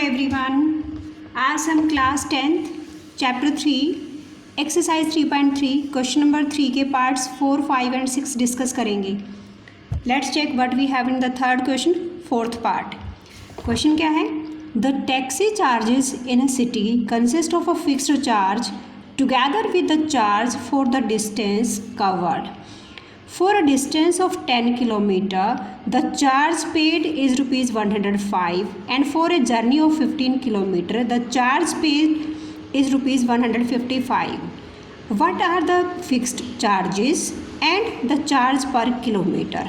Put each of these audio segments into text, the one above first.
Everyone, आज हम class 10th chapter 3 exercise 3.3 question number 3 के पार्ट्स 4, 5 एंड 6 डिस्कस करेंगे। Let's check what we have in the third question, fourth part. Question क्या है? The taxi charges in a city consist of a fixed charge together with the charge for the distance covered. For a distance of 10 km, the charge paid is rupees 105, and for a journey of 15 km, the charge paid is rupees 155. What are the fixed charges and the charge per kilometer?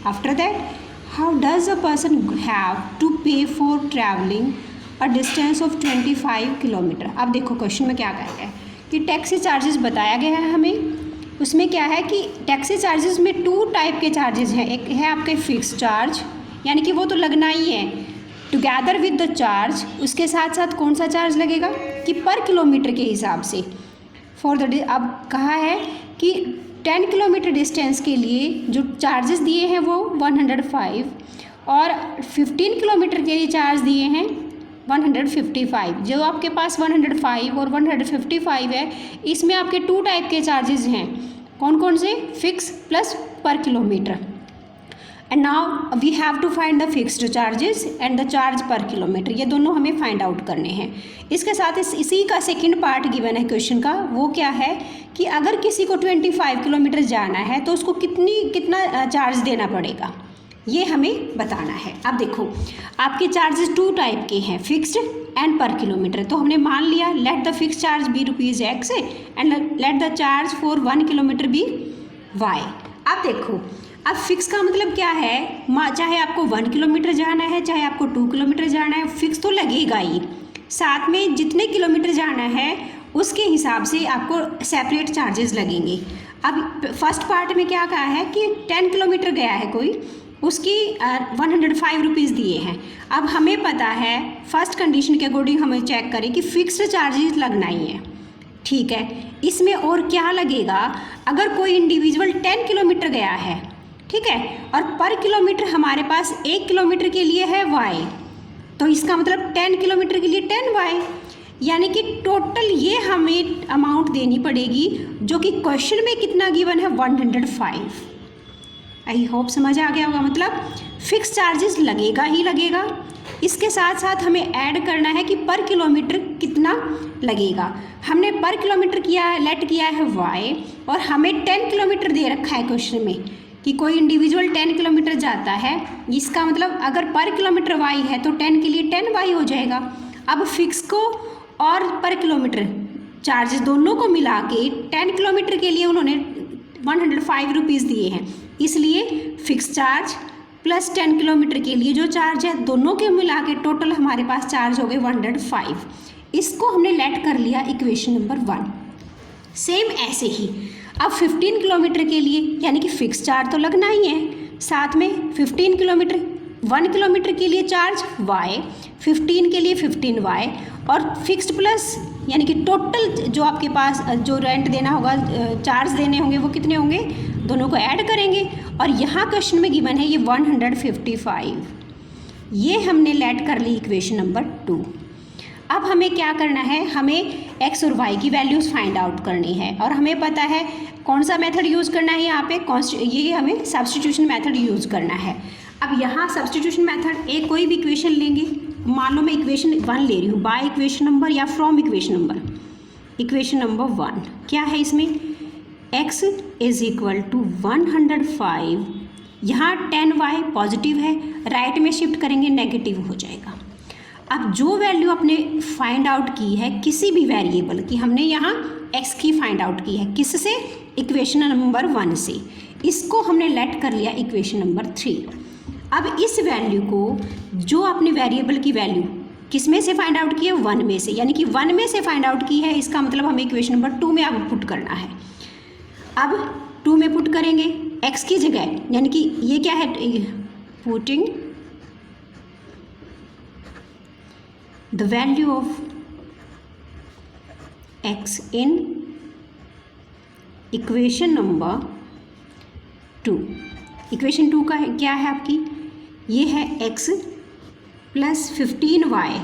After that, how does a person have to pay for traveling a distance of 25 km? अब देखो question में क्या कहा है कि taxi charges बताया गया है हमें। उसमें क्या है कि टैक्सी चार्जेस में 2 टाइप के चार्जेस हैं। एक है आपके फिक्स चार्ज, यानी कि वो तो लगना ही है, टुगेदर विद द चार्ज। उसके साथ साथ कौन सा चार्ज लगेगा कि पर किलोमीटर के हिसाब से फॉर द अब कहा है कि 10 किलोमीटर डिस्टेंस के लिए जो चार्जेस दिए हैं वो 105 और 15 किलोमीटर के लिए चार्ज दिए हैं 155। जो आपके पास 105 और 155 है, इसमें आपके 2 टाइप के चार्जेस हैं। कौन कौन से? Fix plus per kilometre. And now we have to find the fixed charges and the charge per kilometre. ये दोनों हमें फाइंड आउट करने हैं। इसके साथ इसी का सेकंड पार्ट गिवन है क्वेश्चन का। वो क्या है कि अगर किसी को 25 किलोमीटर जाना है तो उसको कितना चार्ज देना पड़ेगा, ये हमें बताना है। अब देखो आपके चार्जेस 2 टाइप के हैं, फिक्स्ड एंड पर किलोमीटर। तो हमने मान लिया let the fix charge be rupees X and let the charge for 1 kilometre be Y। अब देखो, अब फिक्स का मतलब क्या है, चाहे आपको 1 किलोमीटर जाना है चाहे आपको 2 किलोमीटर जाना है, फिक्स तो लगेगा ही। साथ में जितने किलोमीटर जाना है उसके हिसाब से आपको सेपरेट चार्जेस लगेंगे। अब फर्स्ट पार्ट में क्या कहा है कि 10 किलोमीटर गया है कोई, उसकी 105 रुपीज़ दिए हैं। अब हमें पता है फर्स्ट कंडीशन के अकॉर्डिंग हमें चेक करें कि फिक्स्ड चार्जेस लगना ही है, ठीक है। इसमें और क्या लगेगा, अगर कोई इंडिविजुअल 10 किलोमीटर गया है, ठीक है, और पर किलोमीटर हमारे पास 1 किलोमीटर के लिए है Y, तो इसका मतलब 10 किलोमीटर के लिए 10Y, यानी कि टोटल ये हमें अमाउंट देनी पड़ेगी जो कि क्वेश्चन में कितना गिवन है 105। आई होप समझ आ गया होगा। मतलब फिक्स चार्जेस लगेगा ही लगेगा। इसके साथ साथ हमें ऐड करना है कि पर किलोमीटर कितना लगेगा। हमने पर किलोमीटर किया है, लेट किया है Y, और हमें 10 किलोमीटर दे रखा है क्वेश्चन में कि कोई इंडिविजुअल 10 किलोमीटर जाता है। इसका मतलब अगर पर किलोमीटर Y है तो 10 के लिए 10Y हो जाएगा। अब फिक्स को और पर किलोमीटर चार्जेस दोनों को मिला के 10 किलोमीटर के लिए उन्होंने 105 रुपीज़ दिए हैं, इसलिए फिक्स चार्ज प्लस 10 किलोमीटर के लिए जो चार्ज है दोनों के मिला के टोटल हमारे पास चार्ज हो गए 105। इसको हमने लेट कर लिया इक्वेशन नंबर 1। सेम ऐसे ही अब 15 किलोमीटर के लिए, यानी कि फिक्स चार्ज तो लगना ही है, साथ में 15 किलोमीटर 1 किलोमीटर के लिए चार्ज Y, 15 के लिए 15Y, और फिक्स्ड प्लस यानी कि टोटल जो आपके पास जो रेंट देना होगा, चार्ज देने होंगे, वो कितने होंगे, दोनों को ऐड करेंगे। और यहाँ क्वेश्चन में गिवन है ये 155। ये हमने लेट कर ली इक्वेशन नंबर 2। अब हमें क्या करना है, हमें X और Y की वैल्यूज़ फाइंड आउट करनी है, और हमें पता है कौन सा मेथड यूज़ करना है यहाँ पे, ये हमें सब्स्टिट्यूशन मेथड यूज़ करना है। अब यहाँ सब्स्टिट्यूशन मेथड, एक कोई भी इक्वेशन लेंगे, मान लो मैं इक्वेशन 1 ले रही हूँ, बाय इक्वेशन नंबर या from equation number. Equation number 1 क्या है, इसमें x इज इक्वल टू 105, यहाँ 10y पॉजिटिव है, राइट में शिफ्ट करेंगे नेगेटिव हो जाएगा। अब जो वैल्यू आपने फाइंड आउट की है किसी भी वेरिएबल की, हमने यहाँ x की फाइंड आउट की है, किससे, इक्वेशन नंबर 1 से, इसको हमने लेट कर लिया इक्वेशन नंबर 3। अब इस वैल्यू को, जो आपने वेरिएबल की वैल्यू किस में से फाइंड आउट की है, 1 में से, यानी कि 1 में से फाइंड आउट की है, इसका मतलब हमें इक्वेशन नंबर 2 में अब पुट करना है। अब 2 में पुट करेंगे x की जगह, यानी कि ये क्या है, putting the value of x in equation number 2। Equation 2 का क्या है आपकी, ये है x plus 15y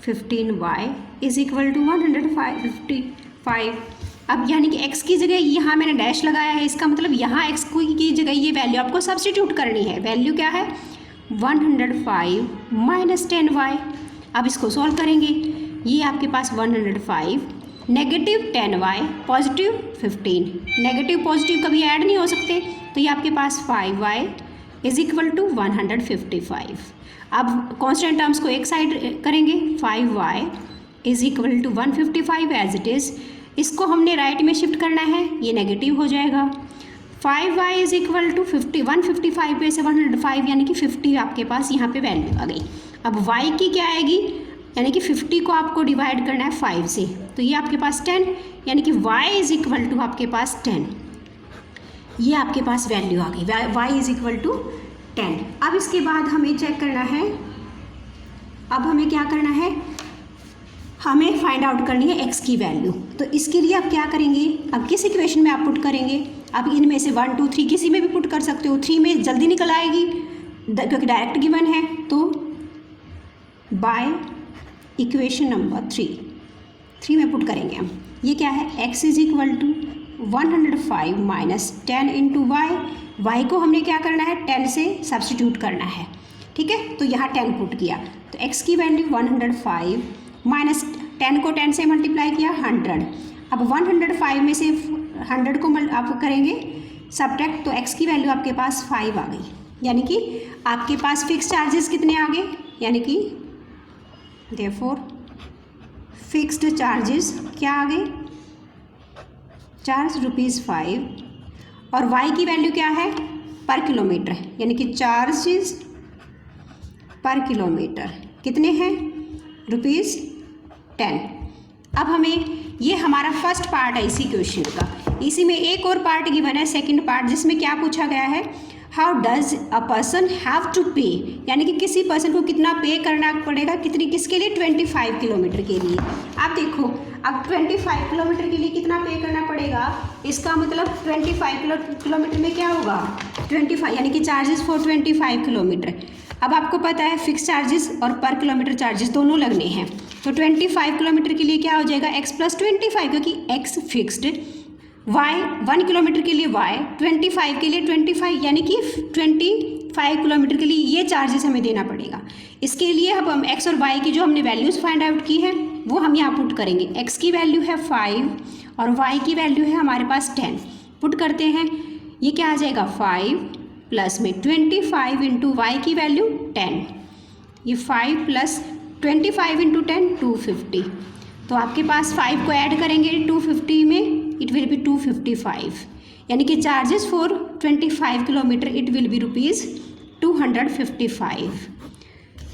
15y is equal to 155। अब यानी कि x की जगह यहाँ मैंने डैश लगाया है, इसका मतलब यहाँ x की जगह ये वैल्यू आपको सब्स्टिट्यूट करनी है। वैल्यू क्या है 105 माइनस 10y। अब इसको सॉल्व करेंगे, ये आपके पास 105 negative 10y positive 15, negative positive कभी ऐड नहीं हो सकते, तो ये आपके पास 5y इज इक्वल टू 155। अब कॉन्स्टेंट टर्म्स को एक साइड करेंगे, 5y is equal to 155 as it is. इसको हमने राइट में शिफ्ट करना है, ये नेगेटिव हो जाएगा। 5y इज इक्वल टू 155 पे से 105 यानी कि 50 आपके पास यहाँ पे वैल्यू आ गई। अब y की क्या आएगी, यानी कि 50 को आपको डिवाइड करना है 5 से, तो ये आपके पास 10 यानी कि y इज इक्वल टू आपके पास 10। ये आपके पास वैल्यू आ गई, y इज इक्वल टू 10। अब इसके बाद हमें चेक करना है, अब हमें क्या करना है, हमें फाइंड आउट करनी है x की वैल्यू। तो इसके लिए आप क्या करेंगे, अब किस इक्वेशन में आप पुट करेंगे, अब इनमें से 1 2 3 किसी में भी पुट कर सकते हो। 3 में जल्दी निकल आएगी क्योंकि डायरेक्ट गिवन है, तो बाय इक्वेशन नंबर 3 में पुट करेंगे हम। ये क्या है, x is equal to 105 minus 10 into y को हमने क्या करना है 10 से सब्स्टिट्यूट करना है, ठीक है। तो यहाँ 10 पुट किया, तो x की वैल्यू 105 माइनस 10 को 10 से मल्टीप्लाई किया 100। अब 105 में से 100 को आप करेंगे सब्ट्रैक्ट, तो x की वैल्यू आपके पास 5 आ गई, यानी कि आपके पास फिक्स चार्जेस कितने आ गए, यानी कि देयरफॉर फिक्स्ड चार्जेस क्या आ गए, चार्ज ₹5। और y की वैल्यू क्या है पर किलोमीटर, यानी कि चार्जेस पर किलोमीटर कितने हैं ₹10। अब हमें ये हमारा फर्स्ट पार्ट है इसी क्वेश्चन का। इसी में एक और पार्ट गिवन है, सेकंड पार्ट, जिसमें क्या पूछा गया है, how does a person have to pay, यानी कि किसी पर्सन को कितना पे करना पड़ेगा, कितनी किसके लिए 25 किलोमीटर के लिए। आप देखो अब 25 किलोमीटर के लिए कितना पे करना पड़ेगा, इसका मतलब 25 किलोमीटर में क्या होगा 25 यानी कि चार्जेस फॉर 25 किलोमीटर। अब आपको पता है फिक्स चार्जेस और पर किलोमीटर चार्जेस दोनों लगने हैं, तो 25 किलोमीटर के लिए क्या हो जाएगा x + 25, क्योंकि x फिक्स्ड, y 1 किलोमीटर के लिए y, 25 के लिए 25 यानी कि 25 किलोमीटर के लिए ये चार्जेस हमें देना पड़ेगा। इसके लिए अब हम x और y की जो हमने वैल्यूज़ फाइंड आउट की है वो हम यहाँ पुट करेंगे। x की वैल्यू है 5 और y की वैल्यू है हमारे पास 10। पुट करते हैं, ये क्या आ जाएगा 5 प्लस में 25 इंटू वाई की वैल्यू 10, ये 5 प्लस 25 इंटू 10 250। तो आपके पास 5 को ऐड करेंगे 250 में, इट विल बी 255, यानी कि charges for 25 kilometre it will be ₹255।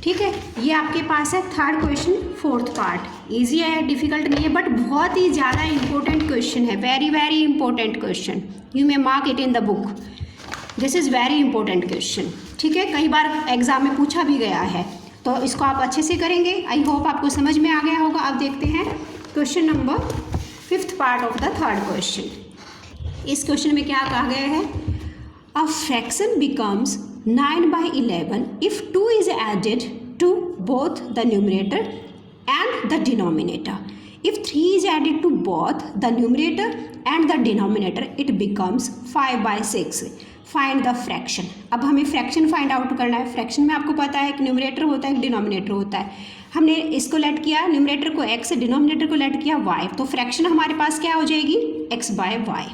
ठीक है, ये आपके पास है third question fourth part. Easy है, डिफिकल्ट नहीं है, बट बहुत ही ज़्यादा इंपॉर्टेंट क्वेश्चन है, very very important question. You may mark it in the book, this is very important question. ठीक है, कई बार एग्जाम में पूछा भी गया है, तो इसको आप अच्छे से करेंगे। आई होप आपको समझ में आ गया होगा। अब देखते हैं question number 5th part of the third question. इस क्वेश्चन में क्या कहा गया है, a fraction becomes 9/11 if 2 is added to both the numerator and the denominator. If 3 is added to both the numerator and the denominator, it becomes 5/6. Find the fraction. अब हमें fraction find out करना है। Fraction में आपको पता है एक numerator होता है, एक डिनोमिनेटर होता है। हमने इसको लेट किया, न्यूमरेटर को x, डिनोमिनेटर को लेट किया y, तो फ्रैक्शन हमारे पास क्या हो जाएगी x/y।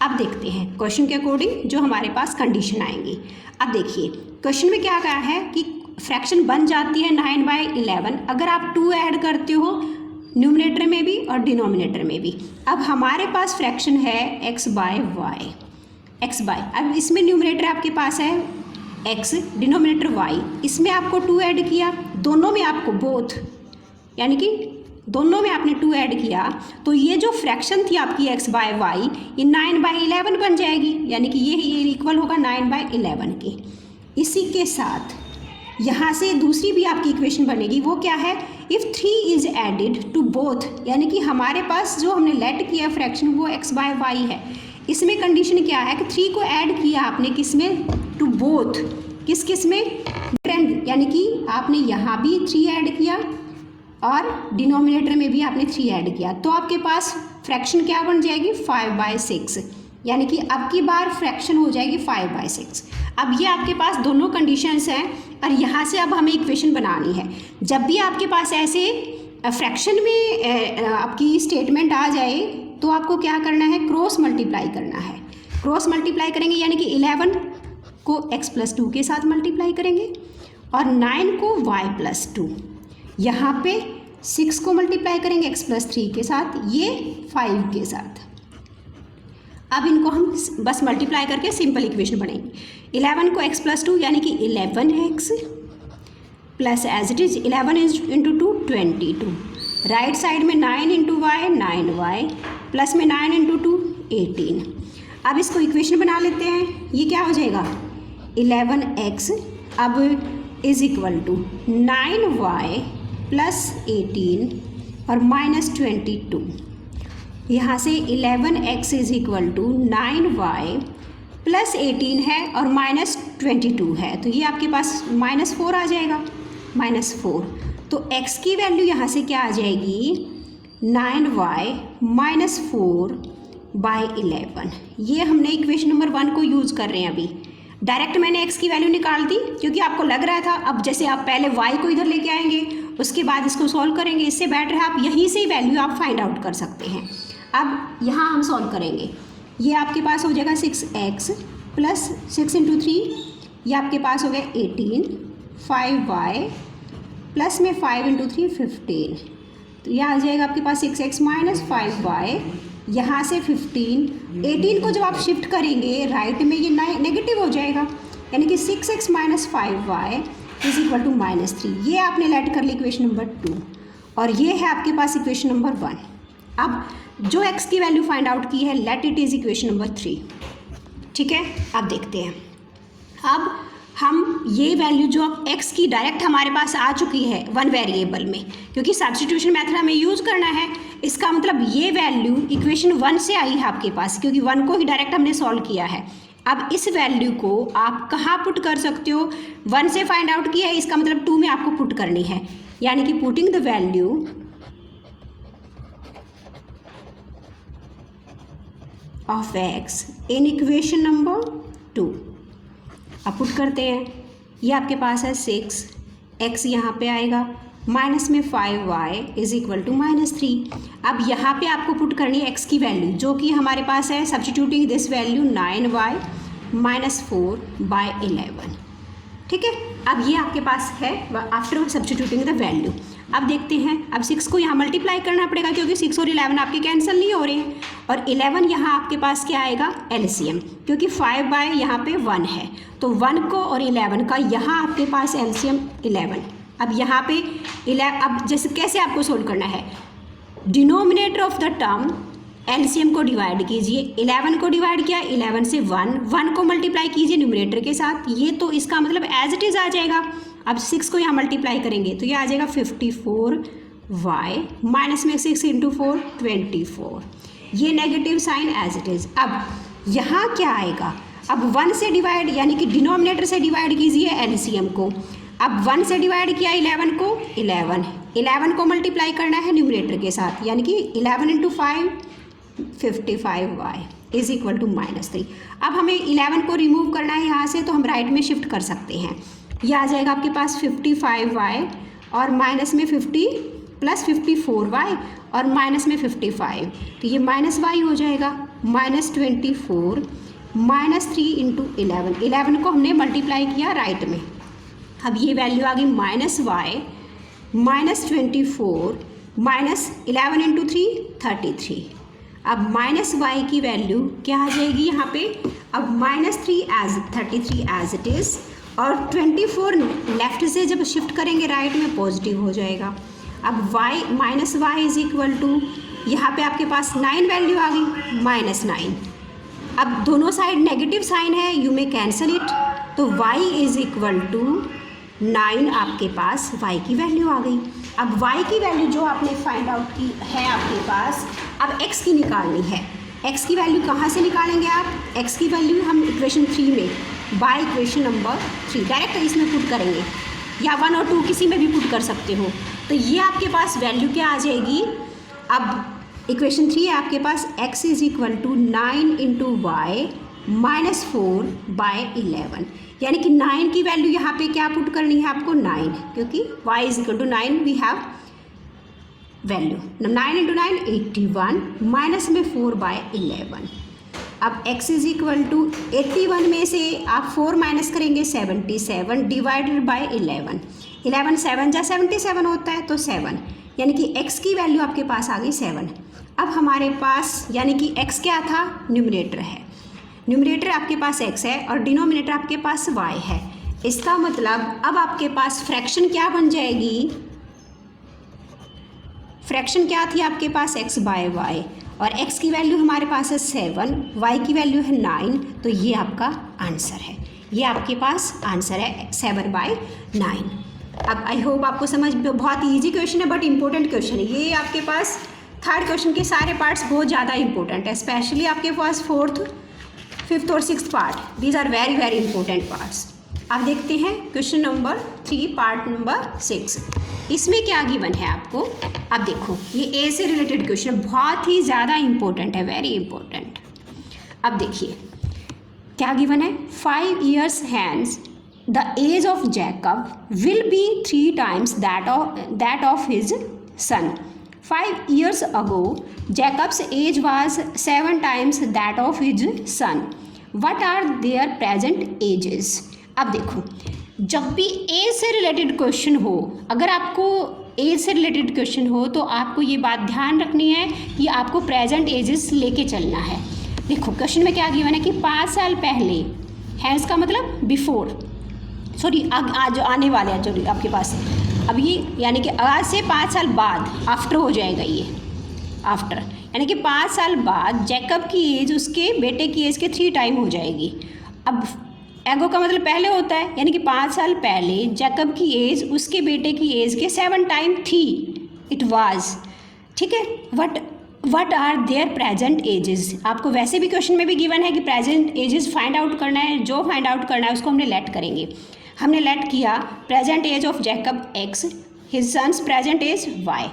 अब देखते हैं क्वेश्चन के अकॉर्डिंग जो हमारे पास कंडीशन आएंगी। अब देखिए क्वेश्चन में क्या कहा है कि फ्रैक्शन बन जाती है 9/11 अगर आप 2 ऐड करते हो न्यूमरेटर में भी और डिनोमिनेटर में भी। अब हमारे पास फ्रैक्शन है x/y, अब इसमें न्यूमरेटर आपके पास है x, डिनोमिनेटर y, इसमें आपको 2 ऐड किया, दोनों में आपको बोथ यानी कि दोनों में आपने 2 ऐड किया, तो ये जो फ्रैक्शन थी आपकी x/y ये 9/11 बन जाएगी, यानी कि ये इक्वल होगा 9/11 के। इसी के साथ यहाँ से दूसरी भी आपकी इक्वेशन बनेगी, वो क्या है, if 3 is added to both, यानी कि हमारे पास जो हमने लेट किया फ्रैक्शन वो x/y है। इसमें कंडीशन क्या है कि 3 को ऐड किया आपने किस में, टू बोथ, किस में, ट्रेंड, यानी कि आपने यहाँ भी 3 ऐड किया और डिनोमिनेटर में भी आपने 3 ऐड किया, तो आपके पास फ्रैक्शन क्या बन जाएगी 5/6, यानी कि अब की बार फ्रैक्शन हो जाएगी 5/6। अब ये आपके पास दोनों कंडीशंस हैं और यहाँ से अब हमें इक्वेशन बनानी है। जब भी आपके पास ऐसे फ्रैक्शन में आपकी स्टेटमेंट आ जाए तो आपको क्या करना है, क्रॉस मल्टीप्लाई करना है। क्रॉस मल्टीप्लाई करेंगे यानी कि 11 को x+2 के साथ मल्टीप्लाई करेंगे और 9 को y+2, यहाँ पे 6 को मल्टीप्लाई करेंगे x+3 के साथ, ये 5 के साथ। अब इनको हम बस मल्टीप्लाई करके सिंपल इक्वेशन बनेंगे। 11 को x+2 यानी कि 11x plus as it is 11 into 2 22, right side में 9 इंटू वाई 9y प्लस में 9 इंटू 2 18। अब इसको इक्वेशन बना लेते हैं, ये क्या हो जाएगा 11x अब is equal to 9y plus 18 और माइनस 22। यहाँ से 11x is equal to 9y plus 18 है और माइनस 22 है, तो ये आपके पास -4 आ जाएगा, -4। तो x की वैल्यू यहाँ से क्या आ जाएगी 9y माइनस 4/11। ये हमने इक्वेशन नंबर 1 को यूज़ कर रहे हैं। अभी डायरेक्ट मैंने x की वैल्यू निकाल दी क्योंकि आपको लग रहा था अब जैसे आप पहले y को इधर लेके आएंगे उसके बाद इसको सॉल्व करेंगे, इससे बेटर है आप यहीं से वैल्यू आप फाइंड आउट कर सकते हैं। अब यहाँ हम सॉल्व करेंगे, ये आपके पास हो जाएगा 6x प्लस 6 इंटू 3, ये आपके पास हो गया 18, 5y प्लस में 5 इंटू 3 15, तो यह आ जाएगा आपके पास 6x माइनस 5y, यहाँ से 15, 18 को जब आप शिफ्ट करेंगे राइट में ये नेगेटिव हो जाएगा, यानी कि 6x minus 5y is equal to -3। ये आपने लेट कर ली इक्वेशन नंबर 2 और ये है आपके पास इक्वेशन नंबर 1। अब जो x की वैल्यू फाइंड आउट की है late it is equation number 3। ठीक है, अब देखते हैं। अब हम ये वैल्यू जो अब x की डायरेक्ट हमारे पास आ चुकी है 1 वेरिएबल में, क्योंकि सब्स्टिट्यूशन मेथड हमें यूज़ करना है, इसका मतलब ये वैल्यू इक्वेशन 1 से आई है आपके पास, क्योंकि 1 को ही डायरेक्ट हमने सॉल्व किया है। अब इस वैल्यू को आप कहाँ पुट कर सकते हो, 1 से फाइंड आउट किया है, इसका मतलब 2 में आपको पुट करनी है, यानी कि putting the value of x in equation number 2। अब पुट करते हैं, ये आपके पास है 6x यहाँ पे आएगा, माइनस में 5y इज इक्वल टू -3। अब यहाँ पे आपको पुट करनी है x की वैल्यू जो कि हमारे पास है, substituting this value 9y minus 4/11। ठीक है, अब ये आपके पास है आफ्टर सब्स्टिट्यूटिंग द वैल्यू। अब देखते हैं, अब 6 को यहाँ मल्टीप्लाई करना पड़ेगा क्योंकि 6 और 11 आपके कैंसिल नहीं हो रहे हैं, और 11 यहाँ आपके पास क्या आएगा एलसीएम, क्योंकि 5 यहाँ पे 1 है, तो 1 को और 11 का यहाँ आपके पास एलसीएम 11। अब यहाँ पे 11, अब जैसे कैसे आपको सोल्व करना है, denominator of the term LCM को डिवाइड कीजिए, 11 को डिवाइड किया 11 से 1 को मल्टीप्लाई कीजिए न्यूमरेटर के साथ, ये तो इसका मतलब एज इट इज़ आ जाएगा। अब 6 को यहाँ मल्टीप्लाई करेंगे तो ये आ जाएगा 54y माइनस में 6 इंटू 4 24, ये negative sign as it is. अब यहाँ क्या आएगा, अब 1 से डिवाइड यानी कि डिनोमिनेटर से डिवाइड कीजिए एलसीएम को। अब 1 से डिवाइड किया 11 को, 11 को मल्टीप्लाई करना है न्यूमरेटर के साथ, यानी कि 11 into 5 55y is equal to -3। अब हमें 11 को रिमूव करना है यहाँ से, तो हम राइट में शिफ्ट कर सकते हैं, यह आ जाएगा आपके पास 55y और माइनस में 50 प्लस 54y और माइनस में 55, तो ये -y हो जाएगा, -24 -3 इंटू 11 को हमने मल्टीप्लाई किया राइट में। अब ये वैल्यू आ गई -y -24 -11 इंटू 3 33। अब -y की वैल्यू क्या आ जाएगी यहाँ पे, अब -33 एज इट इज़, और 24 लेफ्ट से जब शिफ्ट करेंगे राइट में पॉजिटिव हो जाएगा। अब y इज इक्वल टू, यहाँ पे आपके पास 9 वैल्यू आ गई -9। अब दोनों साइड नेगेटिव साइन है, यू में कैंसिल इट, तो y इज इक्वल टू 9 आपके पास y की वैल्यू आ गई। अब y की वैल्यू जो आपने फाइंड आउट की है आपके पास, अब x की निकालनी है। x की वैल्यू कहाँ से निकालेंगे आप, x की वैल्यू हम इक्वेशन 3 में बाय इक्वेशन नंबर 3 डायरेक्ट इसमें पुट करेंगे, या 1 और 2 किसी में भी पुट कर सकते हो। तो ये आपके पास वैल्यू क्या आ जाएगी। अब इक्वेशन 3 है आपके पास x is equal to 9 into y minus 4/11, यानी कि 9 की वैल्यू यहाँ पे क्या पुट करनी है आपको 9, क्योंकि y is equal to 9 we have value 9 into 9 81 minus में 4/11। अब x इज इक्वल टू 81 में से आप 4 माइनस करेंगे 77 डिवाइडेड बाय 11, 11 7 जा 77 होता है तो 7, यानी कि x की वैल्यू आपके पास आ गई 7। अब हमारे पास यानी कि x क्या था, न्यूमरेटर है, न्यूमरेटर आपके पास x है और डिनोमिनेटर आपके पास y है। इसका मतलब अब आपके पास फ्रैक्शन क्या बन जाएगी, फ्रैक्शन क्या थी आपके पास x बाय y, और x की वैल्यू हमारे पास है 7, y की वैल्यू है 9, तो ये आपका आंसर है, ये आपके पास आंसर है 7/9। अब आई होप आपको समझ, बहुत इजी क्वेश्चन है बट इम्पोर्टेंट क्वेश्चन है ये। आपके पास थर्ड क्वेश्चन के सारे पार्ट्स बहुत ज़्यादा इंपॉर्टेंट है, स्पेशली आपके पास 4th 5th और 6th part, these are very very important parts. अब देखते हैं क्वेश्चन नंबर 3 पार्ट नंबर 6, इसमें क्या गिवन है आपको। अब देखो ये ए से रिलेटेड क्वेश्चन बहुत ही ज़्यादा इंपॉर्टेंट है, वेरी इंपॉर्टेंट। अब देखिए क्या गिवन है, 5 years hence the age of Jacob will be 3 times that of his son. 5 years ago Jacob's age was 7 times that of his son. What are their present ages? अब देखो जब भी as से related question हो, अगर आपको as से related question हो तो आपको ये बात ध्यान रखनी है कि आपको प्रेजेंट एजेस लेके चलना है। देखो क्वेश्चन में क्या गिवन है कि 5 साल पहले, हैज़ का मतलब बिफोर, सॉरी आज आने वाले हैं जो आपके पास अभी, यानी कि आज से 5 साल बाद, आफ्टर हो जाएगा ये, आफ्टर यानी कि 5 साल बाद जैकब की एज उसके बेटे की एज के 3 टाइम हो जाएगी। अब एगो का मतलब पहले होता है, यानी कि 5 साल पहले जैकब की एज उसके बेटे की एज के 7 टाइम थी, इट वाज, ठीक है। What are their present ages, आपको वैसे भी क्वेश्चन में भी गिवन है कि प्रेजेंट एजेस फाइंड आउट करना है, जो फाइंड आउट करना है उसको हमने लेट करेंगे। हमने लेट किया present age of Jacob x, his son's present age y,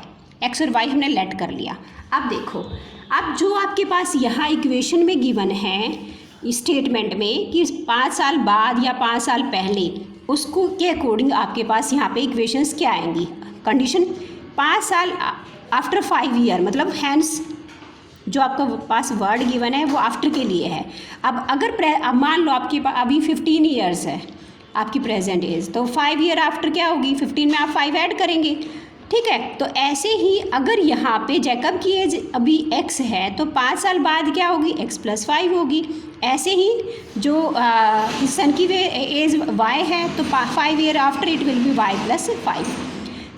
x और वाई हमने लेट कर लिया। अब देखो अब जो आपके पास यहाँ इक्वेशन में गिवन है स्टेटमेंट में कि 5 साल बाद या 5 साल पहले, उसको के अकॉर्डिंग आपके पास यहाँ पे इक्वेशंस क्या आएंगी, कंडीशन 5 साल आफ्टर 5 ईयर, मतलब हैंस जो आपका पास वर्ड गिवन है वो आफ्टर के लिए है। अब अगर अब मान लो आपके पास अभी 15 ईयर्स है आपकी प्रेजेंट एज, तो 5 ईयर आफ्टर क्या होगी, 15 में आप 5 ऐड करेंगे, ठीक है। तो ऐसे ही अगर यहाँ पे जैकब की एज अभी x है तो 5 साल बाद क्या होगी, x + 5 होगी। ऐसे ही जो सन की एज y है तो 5 year after it will be y + 5।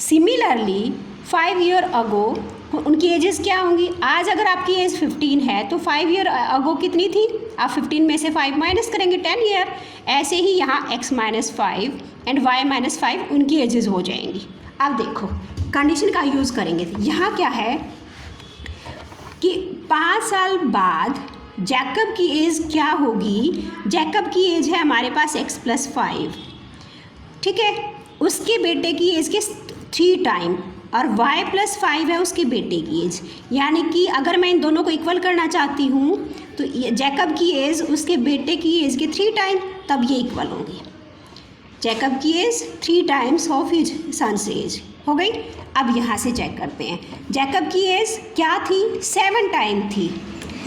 Similarly 5 year ago उनकी एजेस क्या होंगी, आज अगर आपकी एज 15 है तो 5 ईयर अगो कितनी थी, आप 15 में से 5 माइनस करेंगे 10 ईयर। ऐसे ही यहाँ x - 5 एंड y - 5 उनकी एजेस हो जाएंगी। अब देखो कंडीशन का यूज़ करेंगे, यहाँ क्या है कि 5 साल बाद जैकब की एज क्या होगी, जैकब की एज है हमारे पास x + 5, ठीक है, उसके बेटे की एज के 3 टाइम, और y + 5 है उसके बेटे की एज, यानी कि अगर मैं इन दोनों को इक्वल करना चाहती हूँ तो जैकब की एज उसके बेटे की एज के 3 टाइम, तब ये इक्वल होंगी। जैकब की age 3 times of his son's age हो गई। अब यहाँ से चेक करते हैं, जैकब की एज क्या थी, 7 टाइम थी,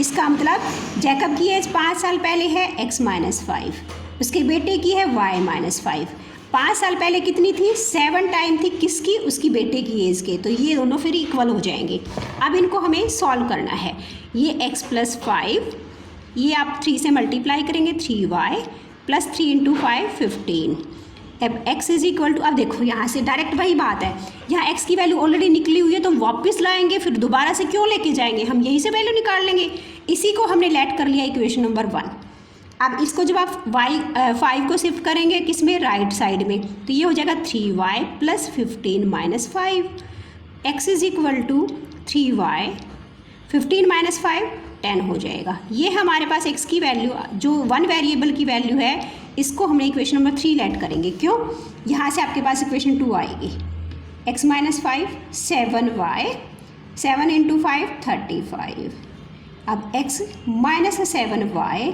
इसका मतलब जैकब की एज 5 साल पहले है x - 5, उसके बेटे की है y - 5। 5 साल पहले कितनी थी, 7 टाइम थी, किसकी, उसकी बेटे की एज के, तो ये दोनों फिर इक्वल हो जाएंगे। अब इनको हमें सॉल्व करना है, ये x + 5, ये आप 3 से मल्टीप्लाई करेंगे, 3y + 3 × 5 15। अब x इज इक्वल टू, अब देखो यहाँ से डायरेक्ट वही बात है, यहाँ x की वैल्यू ऑलरेडी निकली हुई है तो वापस लाएंगे, फिर दोबारा से क्यों लेके जाएंगे, हम यहीं से वैल्यू निकाल लेंगे। इसी को हमने लेट कर लिया इक्वेशन नंबर 1। अब इसको जब आप 5 को शिफ्ट करेंगे किस में, राइट साइड में, तो ये हो जाएगा 3y + 15 - 5, x is equal to 3y 15 - 5 10 हो जाएगा। ये हमारे पास x की वैल्यू जो 1 वेरिएबल की वैल्यू है, इसको हमने इक्वेशन नंबर 3 लेट करेंगे, क्यों, यहाँ से आपके पास इक्वेशन 2 आएगी, x माइनस 5 7y, 7 इंटू 5 35। अब x माइनस 7y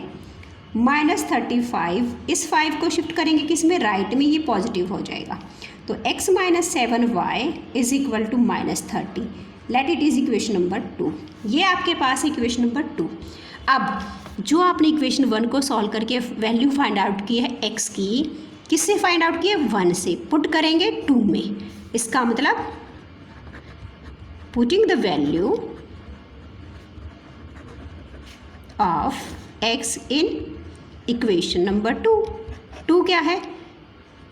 माइनस 35, इस 5 को शिफ्ट करेंगे किस में, राइट में, ये पॉजिटिव हो जाएगा। तो x minus 7y is equal to minus 30। Let it is equation number 2। ये आपके पास इक्वेशन नंबर 2। अब जो आपने इक्वेशन 1 को सॉल्व करके वैल्यू फाइंड आउट की है x की, किससे फाइंड आउट की है, 1 से, पुट करेंगे 2 में। इसका मतलब putting the value of x in equation number 2। 2 क्या है,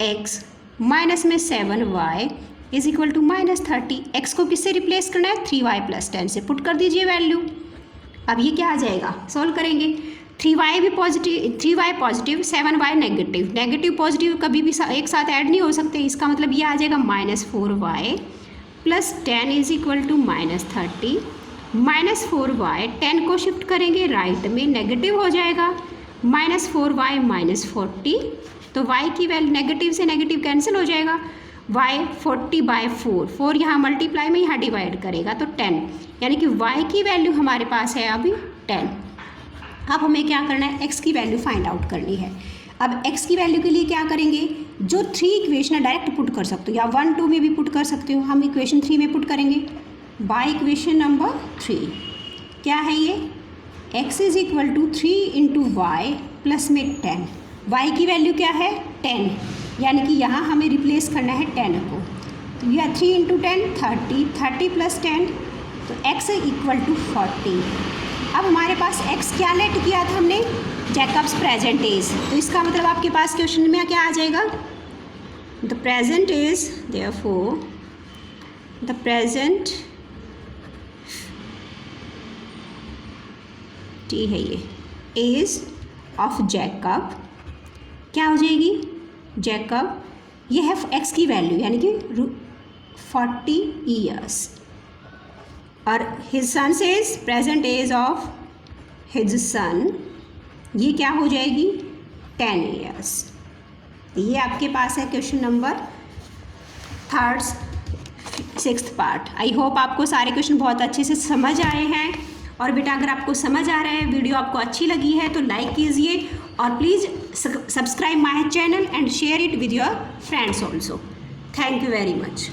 x माइनस में 7y is equal to minus 30। X को किससे रिप्लेस करना है, 3y प्लस 10 से, पुट कर दीजिए वैल्यू। अब ये क्या आ जाएगा, सॉल्व करेंगे। 3y भी positive, 3y positive, 7y negative, negative positive कभी भी एक साथ ऐड नहीं हो सकते। इसका मतलब ये आ जाएगा minus 4y plus 10 is equal to minus 30। Minus 4y, 10 को शिफ्ट करेंगे राइट में, नेगेटिव हो जाएगा, माइनस 4y माइनस 40। तो y की वैल्यू, नेगेटिव से नेगेटिव कैंसिल हो जाएगा, y 40/4, 4 यहाँ मल्टीप्लाई में, यहाँ डिवाइड करेगा तो 10, यानी कि y की वैल्यू हमारे पास है अभी 10। अब हमें क्या करना है, x की वैल्यू फाइंड आउट करनी है। अब x की वैल्यू के लिए क्या करेंगे, जो 3 इक्वेशन है डायरेक्ट पुट कर सकते हो, या 1 2 में भी पुट कर सकते हो। हम इक्वेशन 3 में पुट करेंगे बाय इक्वेशन नंबर 3। क्या है ये, x is equal to 3 into y plus में 10। y की वैल्यू क्या है, 10, यानी कि यहाँ हमें रिप्लेस करना है 10 को। तो यह 3 इंटू 10 30, 30 प्लस 10, तो x इक्वल टू 40। अब हमारे पास x क्या लेट किया था हमने, जैकब्स प्रेजेंट एज। तो इसका मतलब आपके पास क्वेश्चन में क्या आ जाएगा, the present age, therefore the present टी है ये, एज ऑफ जैकब क्या हो जाएगी, जैकब, ये है x की वैल्यू यानी कि 40 ईयर्स, और his son says present age of his son, ये क्या हो जाएगी 10 ईयर्स। ये आपके पास है question number 3rd 6th part. I hope आपको सारे क्वेश्चन बहुत अच्छे से समझ आए हैं। और बेटा अगर आपको समझ आ रहा है, वीडियो आपको अच्छी लगी है तो लाइक कीजिए, और please subscribe my channel and share it with your friends also. Thank you very much.